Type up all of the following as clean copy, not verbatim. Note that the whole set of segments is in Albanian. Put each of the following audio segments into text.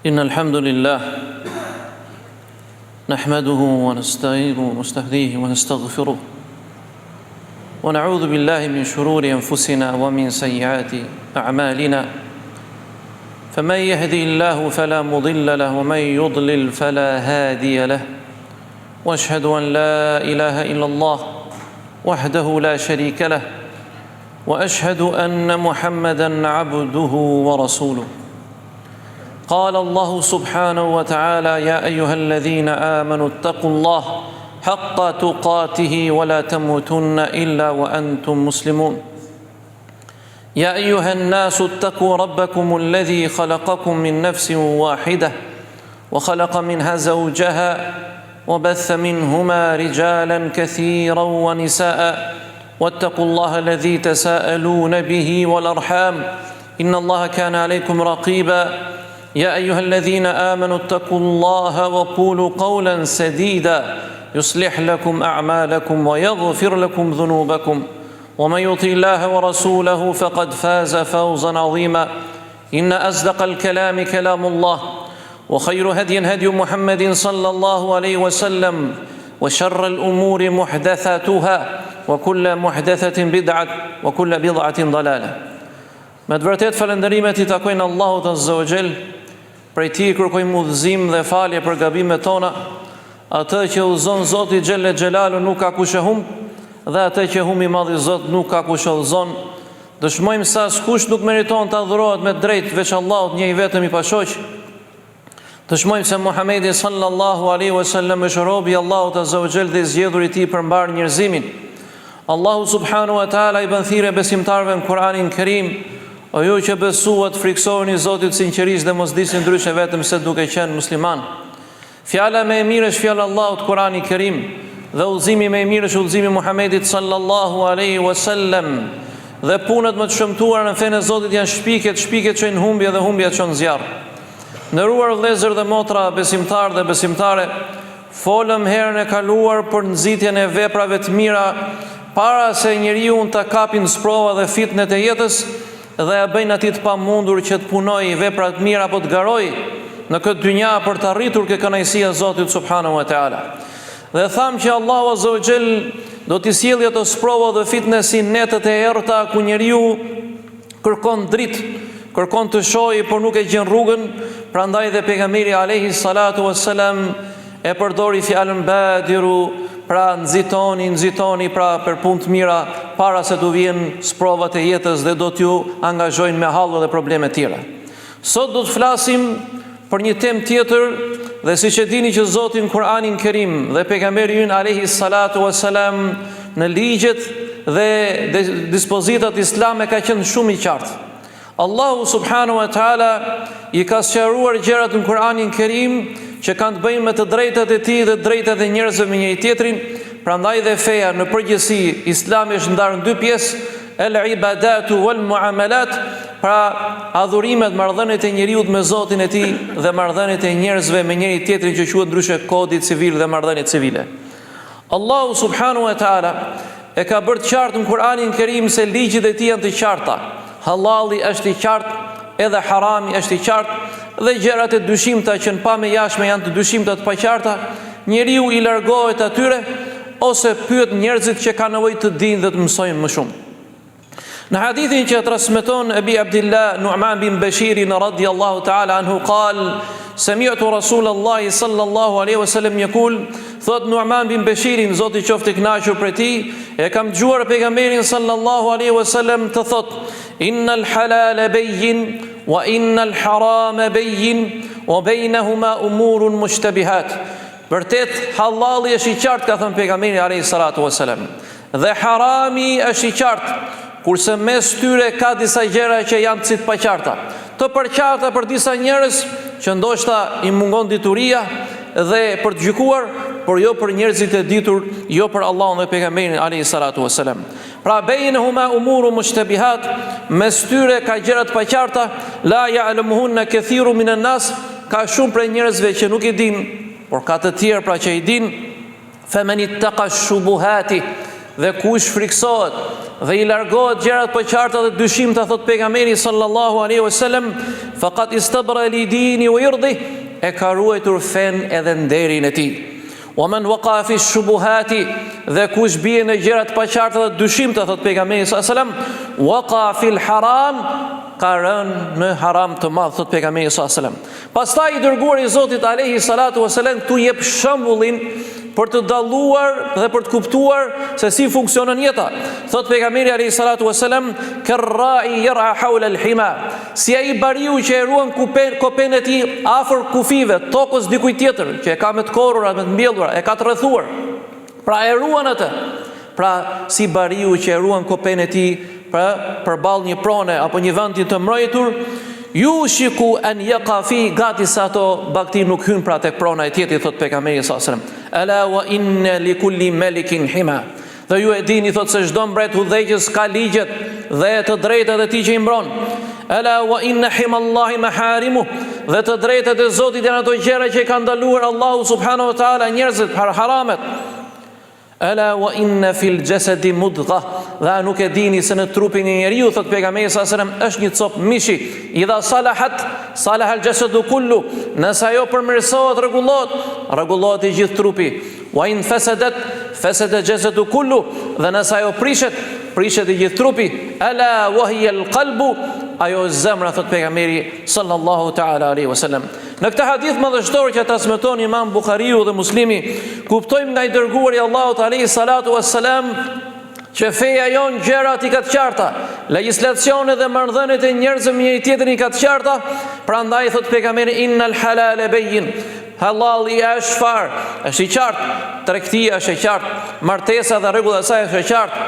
إن الحمد لله نحمده ونستعينه ونستهديه ونستغفره ونعوذ بالله من شرور أنفسنا ومن سيئات أعمالنا فمن يهدي الله فلا مضل له ومن يضلل فلا هادي له وأشهد أن لا إله إلا الله وحده لا شريك له وأشهد أن محمدًا عبده ورسوله قال الله سبحانه وتعالى يا أيها الذين آمنوا اتقوا الله حق تقاته ولا تموتن إلا وأنتم مسلمون يا أيها الناس اتقوا ربكم الذي خلقكم من نفس واحدة وخلق منها زوجها وبث منهما رجالا كثيرا ونساء واتقوا الله الذي تساءلون به والأرحام إن الله كان عليكم رقيبا يا أيها الذين آمنوا اتقوا الله وقولوا قولا سديدا يصلح لكم أعمالكم ويغفر لكم ذنوبكم ومن يطع الله ورسوله فقد فاز فوزا عظيما إن أصدق الكلام كلام الله وخير هدي هدي محمد صلى الله عليه وسلم وشر الأمور محدثاتها وكل محدثة بدعة وكل بدعة ضلالة. Me të vërtet falënderimet I takojnë Allahut Azza wa Jall, prej Tij kërkojmë udhëzim dhe falje për gabimet tona. Atë që udhëzon Zoti Xhelle Xhelalu nuk ka kush e humb, dhe atë që humb I madh I Zot nuk ka kush e udhëzon. Dëshmojmë se askush nuk meriton të adhurohet me drejt veç Allahut, një I vetëm I pashoq. Dëshmojmë se Muhamedi sallallahu alaihi wasallam është robi I Allahut Azza wa Jall dhe I zgjedhur I Tij për mbar njerëzimin. Allahu subhanahu wa taala I bën thirrje besimtarëve në Kur'anin Kerim: O ju që besuat, friksoheni Zotit sinqerisht dhe mos disni ndryshe vetëm se duke qenë musliman. Fjala më e mirë është fjala Allahut Kur'ani Kerim, dhe udhëzimi më I mirë është udhëzimi Muhamedit sallallahu alaihi wasallam. Dhe punët më të shëmtuara në fenë e Zotit janë shpiket që në humbje dhe humbja që në zjarr. Nderuar vëllezër dhe motra, besimtar dhe besimtare, folëm herën e kaluar për nxitjen e veprave të mira para se njeriu të kapin sprova dhe fitnet e jetës, dhe ja bëjnë atij të pamundur që të punojë vepra të mira apo të garojë në këtë dynja për të arritur këtë kënaqësi e Zotit subhanahu wa taala. Dhe tham që Allahu Azza wa Jall do t'i sjellë ato sprova dhe fitne si netët e errta ku njeriu kërkon dritë, kërkon të shohë por nuk e gjen rrugën, prandaj dhe pejgamberi alayhi salatu wassalam e përdori fjalën badiru, pra nxitoni pra për punë të mira para se të vijnë sprovat e jetës dhe do t'ju angazhojnë me hallë dhe probleme tjera. Sot do të flasim për një temë tjetër, dhe siç e dini që Zoti në Kur'anin Kerim dhe pejgamberi ynë alayhi salatu wassalam në ligjet dhe dispozitat islame ka qenë shumë I qartë. Allahu subhanahu wa taala I ka sqaruar gjërat në Kur'anin Kerim që kanë të bëjnë me të drejtat e Tij dhe drejtat e njerëzve me njëri tjetrin. Prandaj dhe feja në përgjithësi Islami është ndarë në dy pjesë: el ibadatu wal muamalat, pra adhurimet, marrëdhëniet e njeriut me Zotin e Tij dhe marrëdhëniet e njerëzve me njëri tjetrin që quhet ndryshe kodi civil dhe marrëdhënie civile. Allahu subhanahu wa taala e ka bërë të qartë në Kur'anin Kerim se ligjet e Tij janë të qarta. Halali është I qartë, edhe harami është I qartë, dhe gjërat e dyshimta që në pamje jashtme janë të dyshimta të paqarta, njeriu I largohet atyre ose pyet njerëzit që kanë nevojë të dinë dhe të mësojnë më shumë. Në hadithin që transmeton Abi Abdullah Nu'man bin Bashir radhiyallahu ta'ala anhu qal sami'tu Rasulullah sallallahu alaihi wasallam yaqul, thot Nu'man bin Bashir, Zoti qoftë I kënaqur për ti, e kam dëgjuar pejgamberin sallallahu alaihi wasallam të thot: innal halala bayyin wa innal harama bayyin wa bainahuma umurun mushtabihat. Vërtet halali është I qartë, ka thënë pejgamberi alayhi salatu wasalam, dhe harami është I qartë, kurse mes tyre ka disa gjëra që janë të paqarta. Të përqarta për disa njerëz që ndoshta I mungon dituria dhe për të gjykuar, por jo për njerëzit e ditur, jo për Allahun dhe pejgamberin alayhi salatu wasalam. Pra bainahuma umurun mushtabihat, mes tyre ka gjëra të paqarta, la ya'lamuhunna kathirun minan nas, ka shumë prej njerëzve që nuk I dinë, por ka të tjerë pra që I dinë. Faman ittaqa shubuhati, dhe kush friksohet dhe i largohet gjërat paqarta dhe dyshimta, thot pejgamberi sallallahu alaihi wasallam, faqad istabra li dini wa irdi, e ka ruajtur fen edhe nderin e tij. Wa man waqa fi shubuhati, dhe kush bie në gjërat paqarta dhe dyshimta, thot pejgamberi sallallahu alaihi wasallam, waqa fil haram, ka rënë në haram të madh, thot pejgamberi sallallahu alaihi wasallam. Pastaj i dërguari i Zotit alaihi salatu wasallam tu jep shembullin për të dalluar dhe për të kuptuar se si funksionon jeta. Thot pejgamberi alayhi salatu wasalam, "Karra'i yar'a hawla al-hima", si ai bariu që e ruan kopen e tij afër kufive, tokës dikujt tjetër, që e ka me të korrura, me të mbjellura, e ka të rrethuar. Pra e ruan atë. Pra si bariu që e ruan kopen e tij përballë një prone apo një vendi të mbrojtur, yushiku an yaqa fi, gati sa ato bakti nuk hyn pra tek prona e tjetrit, thot pejgamberi sallallahu alajhi wasallam. Ala wa inna li kulli malikin hima. Dhe ju e dini, thot, se çdo mbret udhëheqës ka ligjet dhe të drejtat e tij që i mbron. Ala wa inna himallahi maharimu, dhe të drejtat e Zotit janë ato gjëra që i ka ndaluar Allahu subhanahu wa taala njerëzit, haramet. Ala wa inna fil jasadi mudghah, dhe nuk e dini se në trupin e njeriu, thot pejgamberi sallallahu alajhi wasallam, është një copë mishi. Idha salaha al jasadu kullu, nëse ajo përmirësohet, rregullohet i gjithë trupi. Wa in fasada jasadu kullu, dhe nëse ajo prishet i gjithë trupi. Ala wa hiya al qalbu, ajo zemra, thot pejgamberi sallallahu taala alaihi wasallam. Në këtë hadith madhështor që transmeton Imam Buhariu dhe Muslimi, kuptojmë nga i dërguari Allahut alaihi salatu wassalam që feja jon gjërat i ka të qarta, legjislacionet dhe marrëdhëniet e njerëzve me njëri tjetrin i ka të qarta. Prandaj thot pejgamberi, innal halala bayyin, halali është far, është i qartë, tregtia është e qartë, martesa dhe rregullat e saj është e qartë,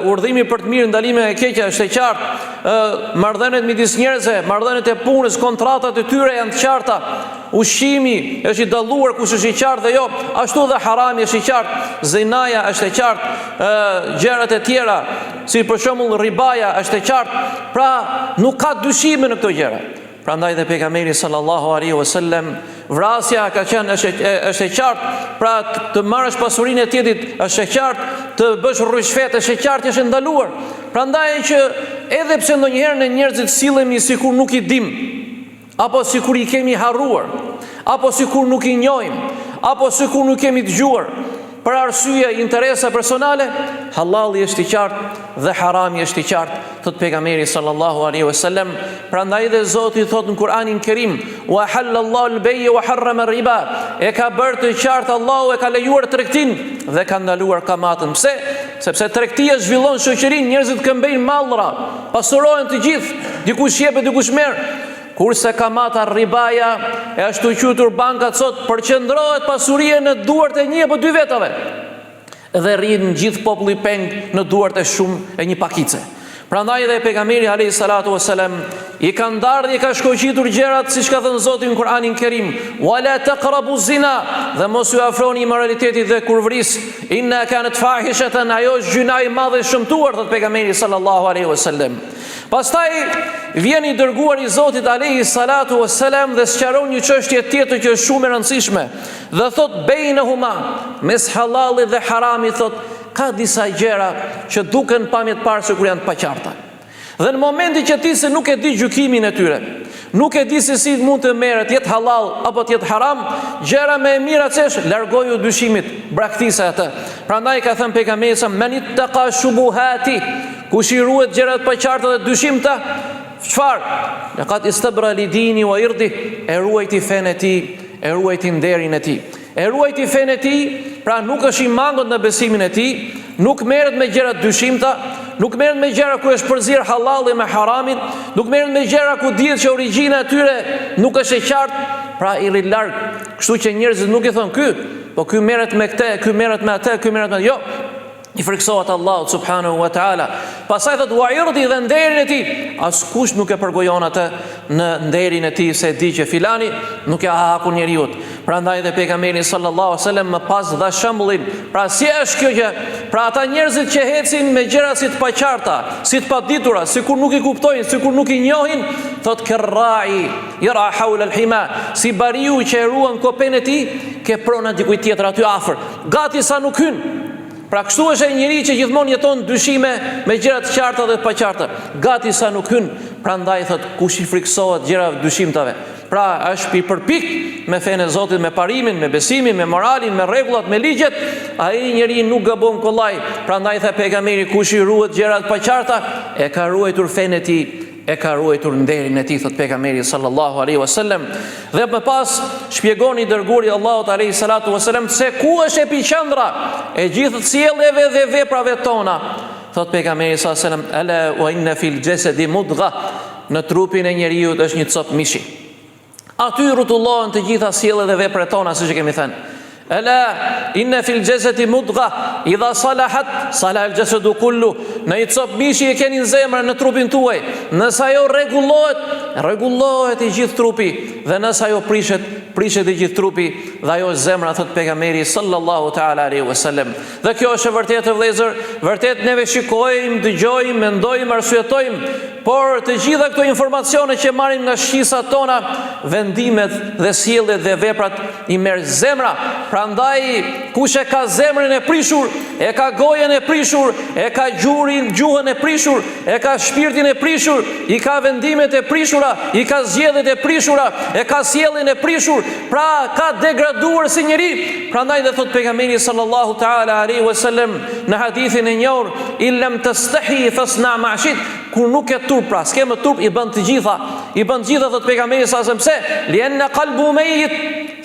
urdhimi për të mirë, ndalimi e keqja është e qartë, marrëdhëniet midis njerëzve, marrëdhëniet e punës, kontratat e tyre janë të qarta, ushqimi është i dalluar kush është i qartë dhe jo, ashtu dhe harami është i qartë, zinaja është e qartë, gjërat e tjera si për shembull ribaja është e qartë. Pra nuk ka dyshime në këto gjëra. Prandaj dhe pejgamberi sallallahu alaihi wasallam, vrasja ka qenë është e qartë, pra të marrësh pasurinë e tjetrit është e qartë, të bësh rrushfet është e qartë, është ndaluar. Prandaj që edhe pse ndonjëherë ne njerëzit sillemi sikur nuk i dim, apo sikur i kemi harruar, apo sikur nuk i njohim, apo sikur nuk kemi dëgjuar, për arsye interesa personale, halali është i qartë dhe harami është i qartë, thot pejgamberi sallallahu alaihi wasallam. Prandaj dhe Zoti thot në Kur'anin Kerim, wa halallahu al-bay'a wa harrama ar-riba, e ka bërë të qartë Allahu, e ka lejuar tregtinë dhe ka ndaluar kamatën. Pse? Sepse tregtia zhvillon shoqërinë, njerëzit këmbejnë mallra, pasurohen të gjithë, dikush jep e dikush merr. Kurse kamata, ribaja, e ashtu quajtur bankat sot, përqendrohet pasuria në duart e një apo dy vetave dhe rrin gjithë populli peng në duart e shumë e një pakice. Prandaj dhe pejgamberi alayhi salatu wasalam i ka ndarë dhe i ka shkoqitur gjërat, siç ka thënë Zoti në Kur'anin Kerim, wala taqrabu zina, dhe mos ju afroni immoralitetit dhe kurvëris, inna kanat fahishatan, ajo është gjuna e madhe shëmtuar, thot pejgamberi sallallahu alaihi wasallam. Pastaj vjen i dërguari i Zotit alayhi salatu wassalam dhe sqaron një çështje tjetër që është shumë e rëndësishme, dhe thot bejnehuma, mes halalit dhe haramit, thot ka disa gjëra që duken pamjet parë se kur janë të paqarta. Dhe në momentin që ti se nuk e di gjykimin e tyre, nuk e di se si mund të merret, jetë halal apo të jetë haram, gjëra më e mira çesh, largoju dyshimit, braktisë atë. Prandaj ka thënë pejgamberi sa men ittaqa shubuhati, kush i ruhet gjërat të paqarta dhe dyshimta, çfarë? Laqad istabra li dini wa irdi, e ruajti fenë e tij, e ruajti nderin e tij. E ruajti fenë e tij, pra nuk është i mangut në besimin e tij, nuk merret me gjëra dyshimta, nuk merret me gjëra ku është përzir halali me haramin, nuk merret me gjëra ku dihet që origjina e tyre nuk është e qartë, pra i rri larg. Kështu që njerëzit nuk i thon ky, po ky merret me këtë, ky merret me atë, ky merret me jo. I friksohet Allahu subhanahu wa taala. Pastaj thot wa irdi, dhe nderin e tij, askush nuk e përgojon atë në nderin e tij, se di që filani nuk e haku njeriu. Prandaj dhe pejgamberi sallallahu alaihi wasallam më pas dha shembullin. Pra si është kjo gjë? Pra ata njerëzit që ecin me gjëra si të paqarta, si të paditura, sikur nuk i kuptojnë, sikur nuk i njohin, thot kerrai yara hawla al-hima, si bariu që e ruan kopen e tij, ke prona dikujt tjetër aty afër, gati sa nuk hyn. Pra kështu është ai njeriu që gjithmonë jeton dyshime me gjëra të qarta dhe të paqarta. Gati sa nuk hyn, prandaj thot kush I friksohet gjërave dyshimtave. Pra është I përpik me fenë e Zotit, me parimin, me besimin, me moralin, me rregullat, me ligjet, ai njeriu nuk gabon kollaj. Prandaj tha pejgamberi kush I ruhet gjërat të paqarta, e ka ruajtur fenë e tij, e ka ruajtur nderin e tij, thot pejgamberi sallallahu alaihi wasallam. Dhe më pas shpjegon I dërguari Allahut alaihi salatu wasallam se ku është epiqendra e gjithë sjelljes dhe veprave tona. Thot pejgamberi sallallahu alaihi wasallam, ala wa inna fil jasadi mudgha, në trupin e njeriu është një cop mishi. Aty rrotullohen të gjitha sjelljet dhe veprat tona, siç e kemi thënë. Ala inna fil jasadi mudgha idha salahat salaha al jasadu kullu. Në një cop mishi e keni në zemrën, në trupin tuaj. Nëse ajo rregullohet I gjithë trupi, dhe nëse ajo prishet I gjithë trupi, dhe ajo është zemra, thot pejgamberi sallallahu taala alaihi wasallam. Dhe kjo është e vërtetë vëllezër, vërtet neve shikojmë, dëgjojmë, mendojmë, arsyetojmë, por të gjitha këto informacione që marrim nga shqisat tona, vendimet dhe sjelljet dhe veprat I merr zemra. Prandaj kush e ka zemrën e prishur, e ka gojen e prishur, e ka gjuhën e prishur, e ka shpirtin e prishur, I ka vendimet e prishura, I ka zgjedhjet e prishura, e ka sjelljen e prishur, pra ka degraduar si njeri. Prandaj dhe thot pejgamberi sallallahu taala alaihi wasallam në hadithin e njohur, illam tastahi fasna ma shit, kur nuk e turp, pra s'ke më turp, I bën të gjitha, thot pejgamberi sallallahu alaihi wasallam, pse? Lianna qalbu mayit,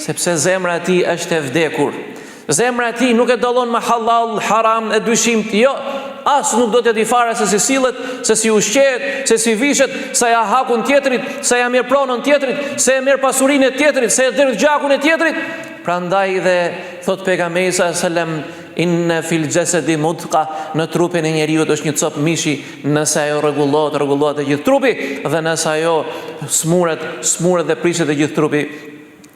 sepse zemra e tij është e vdekur. Zemra e tij nuk e dallon me halal, haram e dyshimt, jo. As nuk do të di fare se si sillet, se si ushqehet, se si vishet, se ja hakun tjetrit, se ja merr pronën tjetrit, se e merr pasurinë e tjetrit, se e derdh gjakun e tjetrit. Prandaj dhe thot pejgamberi sallallahu alaihi wasallam, inna fil jasadi mudqa, në trupin e njeriu është një cop mishi, nëse ajo rregullohet e gjithë trupi, dhe nëse ajo smuret dhe prishet e gjithë trupi.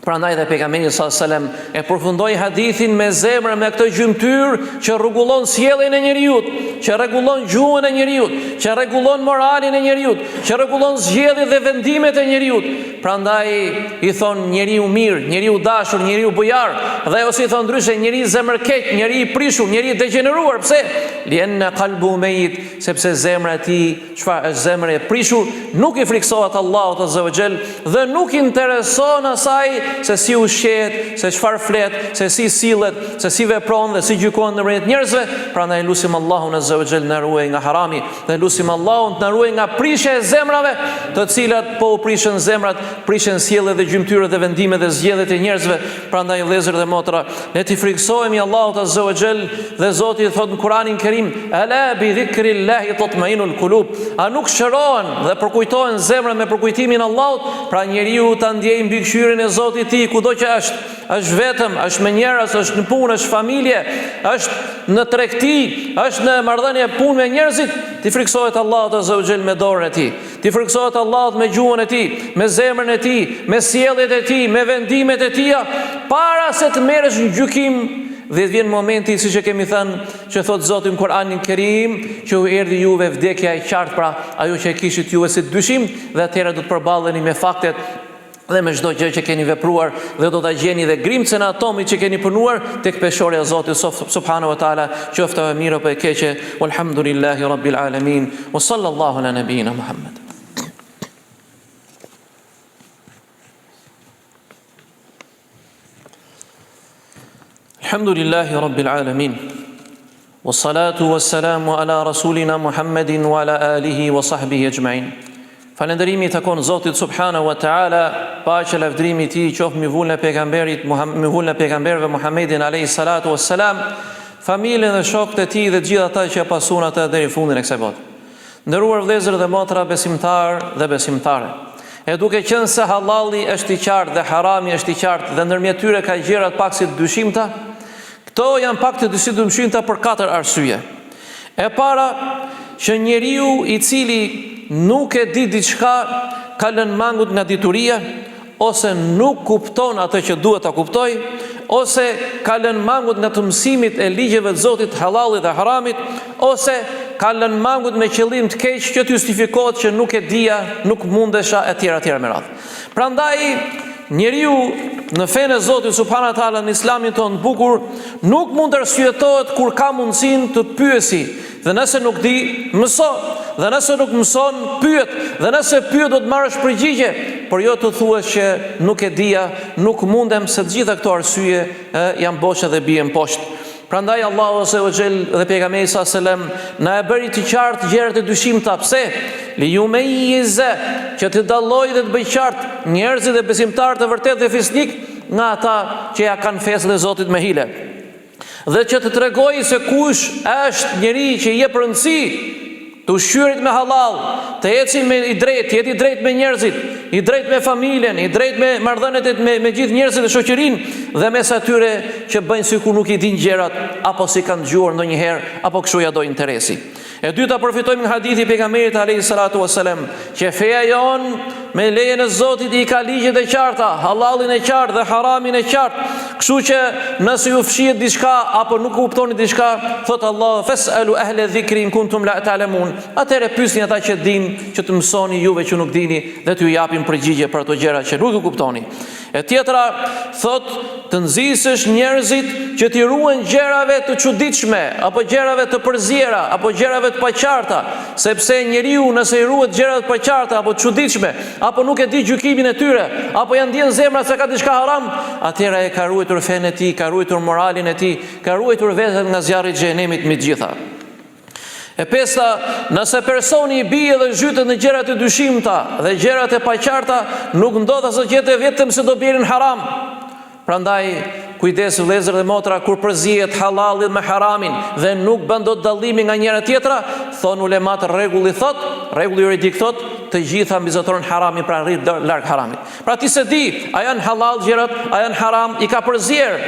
Prandaj dhe pejgamberi sallallahu alaihi wasallam e përfundoi hadithin me zemrën, me këtë gjymtyr që rregullon sjelljen e njeriu, që rregullon gjuhën e njeriu, që rregullon moralin e njeriu, që rregullon zgjedhjet dhe vendimet e njeriu. Prandaj I thon njeriu mirë, njeriu dashur, njeriu bujar, dhe ose I thon ndryshe njeriu zemërkeq, njeriu I prishur, njeriu degeneruar. Pse? Lianna qalbu mayit, sepse zemra e tij, çfarë është zemra e prishur, nuk I friksohet Allahut azza wa jall dhe nuk I intereson asaj se si ushqehet, se çfarë flet, se si sillet, se si vepron dhe si gjykon ndërmjet njerëzve. Prandaj lutim Allahun azza wa jall na ruaj nga harami, dhe lutim Allahun të na ruaj nga prishja e zemrave, të cilat po u prishën zemrat, prishën sjelljet dhe gjymtyrët dhe vendimet dhe zgjedhjet e njerëzve. Prandaj vëllezër dhe motra, ne t'i friksohemi Allahut azza wa jall, dhe Zoti thot në Kur'anin Kerim, ala bi dhikrillahi tatma'inul qulub. A nuk shërohen dhe përkujtohen zemrat me përkujtimin e Allahut, pra njeriu ta ndjejë mbikëqyrjen e Zotit ti kudo që është vetëm, është me njerëz, është në punë, është familje, është në tregti, është në marrëdhënie punë me njerëzit, ti friksohet Allahut azza wa jall me dorën e tij. Ti friksohet Allahut me gjuhën e tij, me zemrën e tij, me sjelljet e tij, me vendimet e tija, para se të merresh në gjykim. Dhe vjen momenti, siç e kemi thënë, që thot Zoti në Kur'anin Kerim, që u erdhi juve vdekja e qartë, pra ajo që e kishit juve si dyshim, dhe atëherë do të përballeni me faktet dhe me çdo gjë që keni vepruar, dhe do ta gjeni dhe grimcën e atomit që keni punuar tek peshorja e Zotit subhanahu wa taala. Qoftë e mirë apo e keqe, walhamdulillahi rabbil alamin, wa sallallahu ala nabiyina Muhammad. Alhamdulillahi rabbil alamin, wassalatu wassalamu ala rasulina Muhammedin wa ala alihi wa sahbihi ajma'in. Falënderimi takon Zotit subhanahu wa taala, paqja lavdrimi I tij qoftë mbi vullën e pejgamberit, mbi vullën e pejgamberëve Muhammedin alayhi salatu wassalam, familjen dhe shokët e tij dhe të gjithë ata që pasuan atë deri në fundin e kësaj bote. Nderuar vëllezër dhe motra, besimtar dhe besimtare, e duke qenë se halali është I qartë dhe harami është I qartë, dhe ndërmjet tyre ka gjëra të pak si të dyshimta, këto janë pak të dyshimta për 4 arsye. E para, që njeriu I cili nuk e di diçka ka lënë mangut nga dituria, ose nuk kupton atë që duhet ta kuptoj, ose ka lënë mangut nga të mësimit e ligjeve të Zotit, halalit dhe haramit, ose ka lënë mangut me qëllim të keq që të justifikohet që nuk e dija, nuk mundesha etj me radhë. Prandaj njeriu në fenë e Zotit subhanahu wa taala, në Islamin tonë bukur, nuk mund të arsyetohet kur ka mundësinë të pyesi. Dhe nëse nuk di, mëso. Dhe nëse nuk mëson, pyet. Dhe nëse pyet, do të marrësh përgjigje. Por jo të thuash që nuk e dija, nuk mundem, se të gjitha këto arsye janë boshë dhe bien poshtë. Prandaj Allahu azza wa jall dhe pejgamberi sa selam na e bëri të qartë gjërat e dyshimta. Pse? Li yumayyiza, që të dallojë dhe të bëjë qartë njerëzit dhe besimtarët e vërtetë dhe fisnik nga ata që ja kanë fesën e Zotit me hile. Dhe që të tregojë se kush është njeri që i jep rëndësi të ushqyrit me halal, të eci me i drejt, jeti i drejt me njerëzit, i drejt me familjen, i drejt me marrëdhëniet me gjithë njerëzit e shoqërinë, dhe mes atyre që bëjnë sikur nuk i din gjërat, apo si kanë dëgjuar ndonjëherë, apo kështu ja do interesi. E dyta, përfitojmë nga hadithi i pejgamberit alayhi salatu wasalam, që feja jon me lejen e Zotit i ka ligjet e qarta, halalin e qartë dhe haramin e qartë. Kështu që nëse ju fshihet diçka apo nuk kuptoni diçka, thot Allah, fasalu ahla dhikri in kuntum la ta'lamun. Atëherë pyesni ata që dinë, që të mësoni juve që nuk dini dhe t'ju japin përgjigje për ato gjëra që nuk e kuptoni. E tjetra, thot, të nxisësh njerëzit që t'i ruajnë gjërave të çuditshme, apo gjërave të përziera, apo gjërave të paqarta, sepse njeriu nëse i ruhet gjërat të paqarta apo të çuditshme, apo nuk e di gjykimin e tyre, apo janë ndjen zemra se ka diçka haram, atëherë e ka ruajtur fenë e tij, ka ruajtur moralin e tij, ka ruajtur veten nga zjarri i xhenemit me të gjitha. E pesta, nëse personi i bie dhe zhytet në gjërat e dyshimta dhe gjërat e paqarta, nuk ndodh asgjë tjetër vetëm se do bjerin haram. Prandaj, kujdes vëllezër dhe motra, kur përzihet halalli me haramin dhe nuk bën dot dallimi nga njëra tjetra, thon ulemat rregulli juridik thot, të gjitha mbizotoren haramin, pra rrit larg haramit. Pra ti se di, a janë halal gjërat, a janë haram, i ka përzier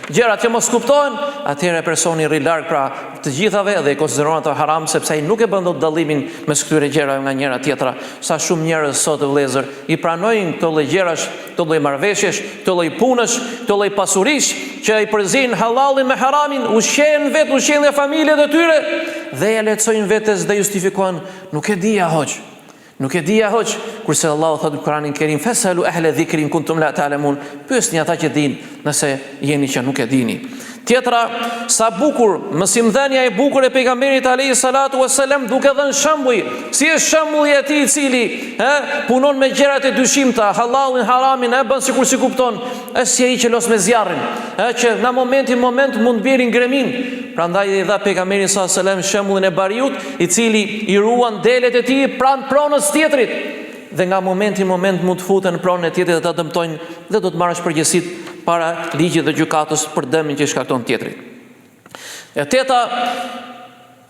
gjërat që mos kuptohen, atëherë personi rri larg pra të gjithave dhe i konsideron ato haram, sepse ai nuk e bën dot dallimin mes këtyre gjërave nga njëra tjetra. Sa shumë njerëz sot vëllezër i pranojnë këto lloj gjërash, këto lloj marrëveshjesh, këto lloj punësh, këto lloj pasurish që i përzin halallin me haramin, ushqejnë dhe familjet e tyre dhe ja lehtësojnë vetes dhe justifikojnë, nuk e dija hoq. Nuk e dija hoq, kurse Allahu thotë në Kur'anin Kerim, fasalu ahla dhikrin kuntum la ta'lamun, pyesni ata që dinë nëse jeni që nuk e dini. Tjetra, sa bukur, mësimdhënia e bukur e pejgamberit alayhi salatu wasalam, duke dhënë shembuj, si është shembulli i atij i cili punon me gjërat e dyshimta, halallin, haramin, bën sikur si kupton, është si ai që los me zjarrin, që në moment mund bjerin gremin. Prandaj i dha pejgamberi sallallahu alajhi wasallam shembullin e bariut, i cili i ruan delet e tij pranë pronës tjetrit, dhe nga moment mund të futen në pronën e tjetrit dhe ta dëmtojnë dhe do të marrësh përgjegjësitë para ligjit dhe gjykatës për dëmin që shkakton tjetrit. E teta,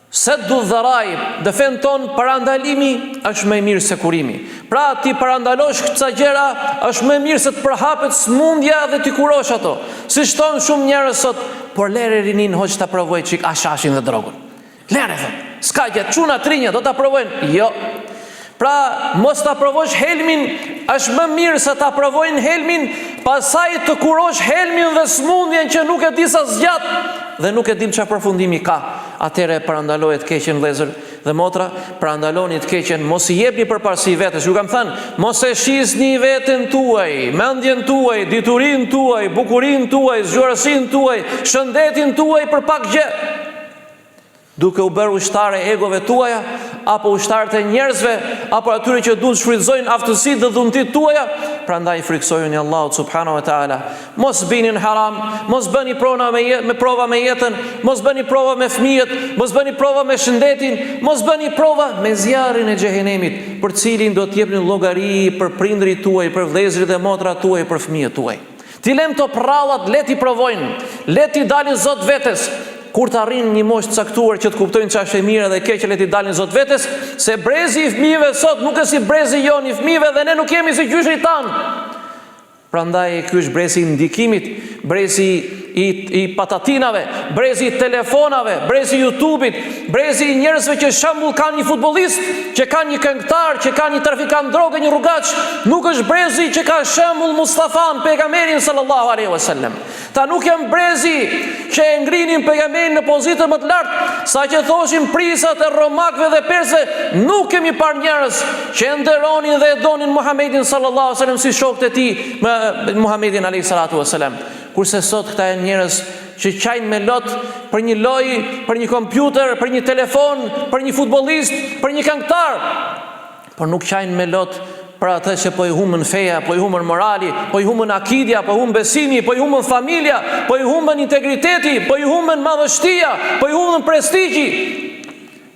saddu dharaj, defend ton parandalimi është më i mirë se kurimi. Pra ti parandalosh këto gjëra është më mirë se të përhapet smundja dhe ti kurosh ato. Siç thon shumë njerëz sot, por lere rinin hoç ta provoj çik ashashin dhe drogun. Lere thon, s'ka gjë, çuna trinja do ta provojnë. Jo. Pra, mos ta provosh helmin, është më mirë se ta provojnë helmin, pasaj të kurosh helmin dhe smundjen që nuk e di sa zgjat dhe nuk e dim çfarë përfundimi ka. Atëherë parandalohet keqen vëllezër dhe motra, parandaloni të keqen, mos i jepni përparësi vetes. Ju kam thënë, mos e shisni veten tuaj, mendjen tuaj, diturinë tuaj, bukurinë tuaj, zgjuarsinë tuaj, shëndetin tuaj për pak gjë, duke u bërë ushtare egove tuaja, apo ushtarët e njerëzve, apo atyre që duhet shfrytëzojnë aftësitë dhe dhuntit tuaja. Prandaj friksojuni Allahut subhanahu wa taala. Mos bini në haram, mos bëni prova me jetën, mos bëni prova me fëmijët, mos bëni prova me shëndetin, mos bëni prova me zjarrin e xhehenemit, për cilin do të jepni llogari për prindrit tuaj, për vëllezërit dhe motrat tuaj, për fëmijët tuaj. Ti lem to prallat, le ti provojnë, le ti dalin Zot vetes. Kur të arrin një moshë të caktuar që të kuptojnë çfarë është e mirë dhe e keqe, le t'i dalin Zot vetes, se brezi i fëmijëve sot nuk është si brezi jon i fëmijëve dhe ne nuk jemi si gjyshrit tan. Prandaj ky është brezi i ndikimit, brezi i patatinave, brezi i telefonave, brezi i YouTube-it, brezi i njerëzve që shembull kanë një futbollist, që kanë një këngëtar, që kanë një trafikant droge, një rrugaç, nuk është brezi që ka shembull Mustafan, pejgamberin sallallahu alaihi wasallam. Ta nuk janë brezi që e ngrinin pejgamberin në pozitën më të lartë, saqë thoshin prisat e romakëve dhe persëve, nuk kemi parë njerëz që e nderonin dhe e donin Muhamedit sallallahu alaihi wasallam si shokët e tij, Muhamedit alayhi salatu wasalam. Kurse sot këta janë njerëz që qajnë me lot për një lojë, për një kompjuter, për një telefon, për një futbollist, për një këngëtar, por nuk qajnë me lot për atë që po i humën feja, po i humën morali, po i humën akidja, po i humën besimi, po i humën familja, po i humën integriteti, po i humën madhështia, po i humën prestigji.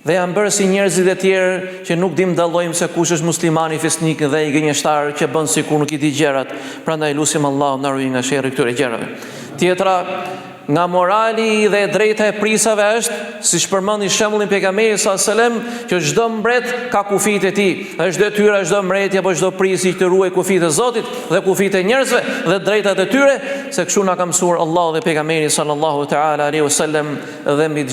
Dhe janë bërë si njerëzit e tjerë që nuk dim dallojmë se kush është muslimani fisnik dhe i gënjeshtar që bën sikur nuk i di gjërat. Prandaj lutim Allahun na ruaj nga sherrri këtyre gjërave. Tjetra nga morali dhe drejta e prisave është, siç përmendi shembullin pejgamberit sallallahu alajhi wasallam, që çdo mbret ka kufit e tij. Është detyra çdo mbreti apo çdo prisi të ruaj kufit e Zotit dhe kufit e njerëzve dhe drejtat e tyre, se kështu na ka mësuar Allahu dhe pejgamberi sallallahu taala alaihi wasallam, dhe mbi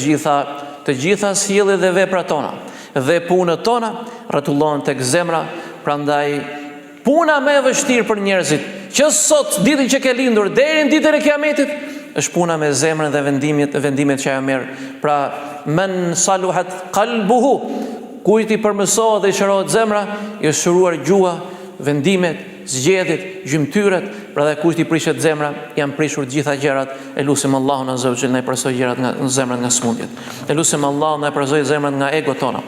të gjitha sjelljet dhe veprat tona dhe punët tona rrotullohen tek zemra. Prandaj puna më e vështirë për njerëzit që sot ditën që ke lindur deri në ditën e Kiametit është puna me zemrën dhe vendimet që ajo merr. Pra men saluhat qalbuhu, kujt i përmirësohet dhe i shërohet zemra, i është shëruar gjua, vendimet, zgjedhjet, gjymtyrët. Pra dhe kujt i prishet zemra, janë prishur gjitha gjërat. E lutim Allahun azza wa jalla na përsoj gjërat nga zemrat nga smundjet. E lutim Allahun na përsoj zemrat nga egot tona.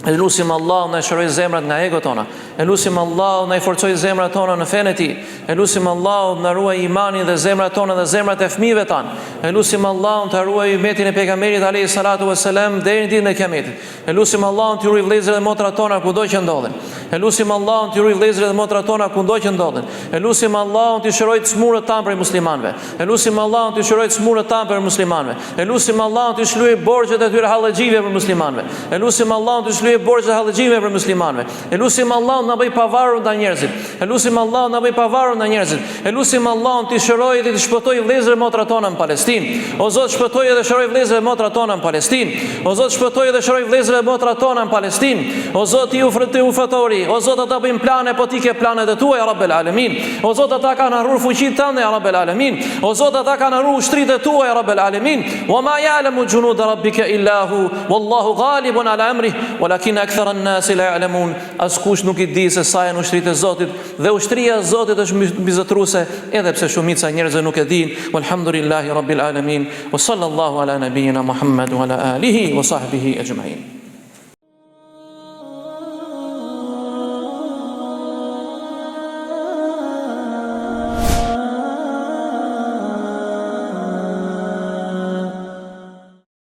E lutim Allahun na shëroj zemrat nga egot tona. E lutim Allahun na i forcoj zemrat tona në fenë e tij. E lutim Allahun na ruaj imanin dhe zemrat tona dhe zemrat e fëmijëve tan. E lutim Allahun ta ruaj umetin e pejgamberit alayhi salatu wassalam deri në ditën e Kiametit. E lutim Allahun të ruaj vëllezërit dhe motrat tona kudo që ndodhen. E lutim Allahun të ruaj vëllezërit dhe motrat tona kudo që ndodhen. E lutim Allahun të shëroj smurët tan për muslimanëve. E lutim Allahun të shëroj smurët tan për muslimanëve. E lutim Allahun të shlyej borxhet e tyre hallëxhive për muslimanëve. E lutim Allahun të shlyej borxhet e hallëxhive për muslimanëve. E lutim Allahun na bëj pavarur nga njerëzit. E lutim Allahun na bëj pavarur nga njerëzit. E lutim Allahun të shërojë dhe të shpëtojë vëllezërit dhe motrat tona në Palestinë. O Zot, shpëtojë dhe shëroj vëllezërit dhe motrat tona në Palestinë. O Zot, shpëtojë dhe shëroj vëllezërit dhe motrat tona në Palestinë. O Zot, i ufrotori. O Zot, ata bëjnë plane, po ti ke planet e tua, ya Rabbel Alamin. O Zot, ata kanë harruar fuqinë tënde, ya Rabbel Alamin. O Zot, ata kanë harruar ushtritë e tua, ya Rabbel Alamin. Wa ma ya'lamu junuda rabbika illa hu, wallahu ghalibun ala amrihi, walakin akthara an-nas la ya'lamun. Askush nuk i di se sa janë ushtritë e Zotit, dhe ushtria e Zotit është mbizotruese, edhe pse shumica e njerëzve nuk e dinë. Walhamdulillahi rabbil alamin. Wa sallallahu ala nabiyyina Muhammad wa ala alihi wa sahbihi ajma'in.